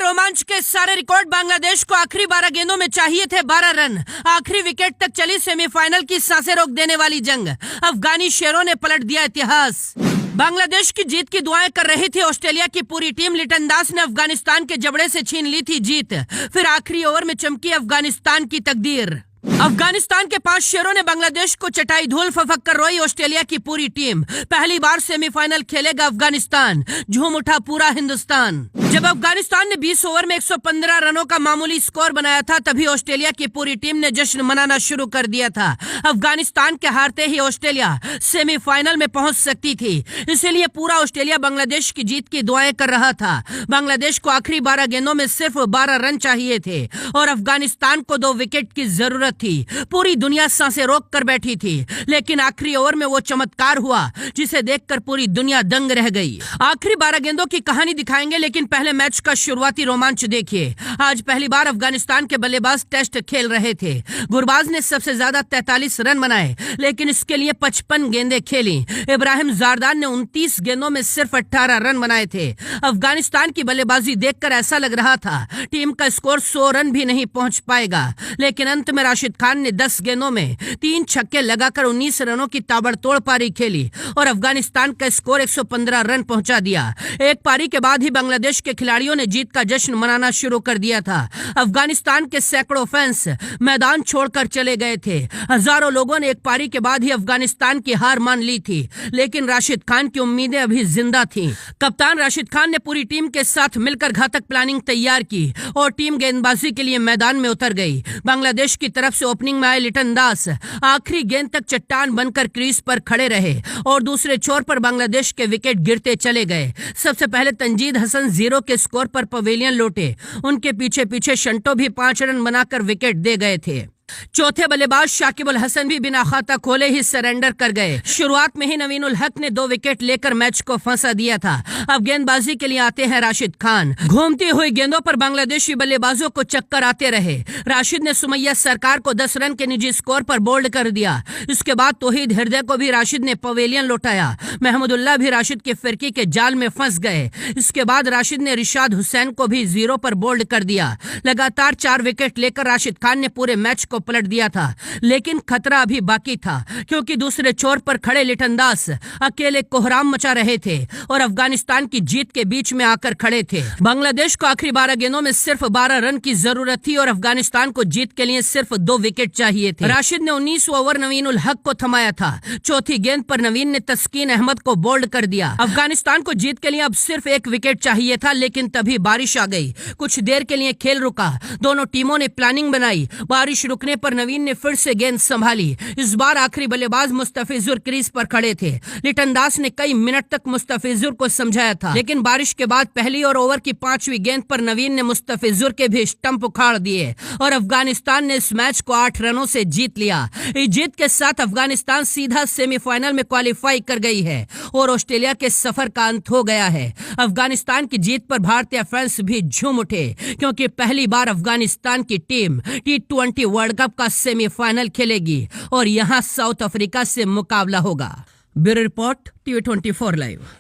रोमांच के सारे रिकॉर्ड। बांग्लादेश को आखिरी 12 गेंदों में चाहिए थे 12 रन। आखिरी विकेट तक चली सेमीफाइनल की सांसें रोक देने वाली जंग। अफगानी शेरों ने पलट दिया इतिहास। बांग्लादेश की जीत की दुआएं कर रही थी ऑस्ट्रेलिया की पूरी टीम। लिटन दास ने अफगानिस्तान के जबड़े से छीन ली थी जीत। फिर आखिरी ओवर में चमकी अफगानिस्तान की तकदीर। अफगानिस्तान के 5 शेरों ने बांग्लादेश को चटाई धूल। फफक कर रोई ऑस्ट्रेलिया की पूरी टीम। पहली बार सेमीफाइनल खेलेगा अफगानिस्तान, झूम उठा पूरा हिंदुस्तान। जब अफगानिस्तान ने 20 ओवर में 115 रनों का मामूली स्कोर बनाया था, तभी ऑस्ट्रेलिया की पूरी टीम ने जश्न मनाना शुरू कर दिया था। अफगानिस्तान के हारते ही ऑस्ट्रेलिया सेमीफाइनल में पहुंच सकती थी, इसीलिए पूरा ऑस्ट्रेलिया बांग्लादेश की जीत की दुआएं कर रहा था। बांग्लादेश को आखिरी 12 गेंदों में सिर्फ 12 रन चाहिए थे और अफगानिस्तान को 2 विकेट की जरूरत थी। पूरी दुनिया सांसें रोक कर बैठी थी, लेकिन आखिरी ओवर में वो चमत्कार हुआ जिसे देखकर पूरी दुनिया दंग रह गई। आखिरी 12 गेंदों की कहानी दिखाएंगे, लेकिन पहले मैच का शुरुआती रोमांच देखिए। आज पहली बार अफगानिस्तान के बल्लेबाज टेस्ट खेल रहे थे। गुरबाज ने सबसे ज्यादा 43 रन बनाए, लेकिन इसके लिए 55 गेंदें खेली। इब्राहिम जारदान ने 29 गेंदों में सिर्फ 18 रन बनाए थे। अफगानिस्तान की बल्लेबाजी देखकर ऐसा लग रहा था टीम का स्कोर 100 रन भी नहीं पहुंच पाएगा, लेकिन अंत में राशिद खान ने 10 गेंदों में 3 छक्के लगाकर 19 रनों की ताबड़तोड़ पारी खेली और अफगानिस्तान का स्कोर 115 रन पहुंचा दिया। एक पारी के बाद ही बांग्लादेश के खिलाड़ियों ने जीत का जश्न मनाना शुरू कर दिया था। अफगानिस्तान के सैकड़ों फैंस मैदान छोड़कर चले गए थे। हजारों लोगों ने एक पारी के बाद ही अफगानिस्तान की हार मान ली थी, लेकिन राशिद खान की उम्मीदें अभी जिंदा थीं। कप्तान राशिद खान ने पूरी टीम के साथ मिलकर घातक प्लानिंग तैयार की और टीम गेंदबाजी के लिए मैदान में उतर गई। बांग्लादेश की तरफ से ओपनिंग में आए लिटन दास आखिरी गेंद तक चट्टान बनकर क्रीज पर खड़े रहे और दूसरे छोर पर बांग्लादेश के विकेट गिरते चले गए। सबसे पहले तंजीद हसन 0 के स्कोर पर पवेलियन लौटे। उनके पीछे पीछे शंटो भी 5 रन बनाकर विकेट दे गए थे। चौथे बल्लेबाज शाकिब अल हसन भी बिना खाता खोले ही सरेंडर कर गए। शुरुआत में ही नवीन उल हक ने 2 विकेट लेकर मैच को फंसा दिया था। अब गेंदबाजी के लिए आते हैं राशिद खान। घूमती हुई गेंदों पर बांग्लादेशी बल्लेबाजों को चक्कर आते रहे। राशिद ने सुमैया सरकार को 10 रन के निजी स्कोर पर बोल्ड कर दिया। इसके बाद तौहीद हृदय को भी राशिद ने पवेलियन लौटाया। महमूदुल्लाह भी राशिद के फिरकी के जाल में फंस गए। इसके बाद राशिद ने रिशाद हुसैन को भी 0 पर बोल्ड कर दिया। लगातार 4 विकेट लेकर राशिद खान ने पूरे मैच को पलट दिया था, लेकिन खतरा अभी बाकी था, क्योंकि दूसरे छोर पर खड़े लिटन दास अकेले कोहराम मचा रहे थे और अफगानिस्तान की जीत के बीच में आकर खड़े थे। बांग्लादेश को आखिरी 12 गेंदों में सिर्फ 12 रन की जरूरत थी और अफगानिस्तान को जीत के लिए सिर्फ 2 विकेट चाहिए थे। राशिद ने 19 ओवर नवीन उल हक को थमाया था। चौथी गेंद पर नवीन ने तस्कीन अहमद को बोल्ड कर दिया। अफगानिस्तान को जीत के लिए अब सिर्फ 1 विकेट चाहिए था, लेकिन तभी बारिश आ गई। कुछ देर के लिए खेल रुका। दोनों टीमों ने प्लानिंग बनाई। बारिश रुकने पर नवीन ने फिर से गेंद संभाली। इस बार आखिरी बल्लेबाज मुस्तफिजुर क्रीज पर खड़े थे। लिटन दास ने कई मिनट तक मुस्तफिजुर को समझाया था, लेकिन बारिश के बाद पहली और ओवर की 5वीं गेंद पर नवीन ने मुस्तफिजुर के भी स्टंप उखाड़ दिए और अफगानिस्तान ने इस मैच को 8 रनों से जीत लिया। इस जीत के साथ अफगानिस्तान सीधा सेमीफाइनल में क्वालिफाई कर गई है और ऑस्ट्रेलिया के सफर का अंत हो गया है। अफगानिस्तान की जीत पर भारतीय फैंस भी झूम उठे, क्योंकि पहली बार अफगानिस्तान की टीम T20 वर्ल्ड कप का सेमीफाइनल खेलेगी और यहां साउथ अफ्रीका से मुकाबला होगा। Bureau report, TV24 live.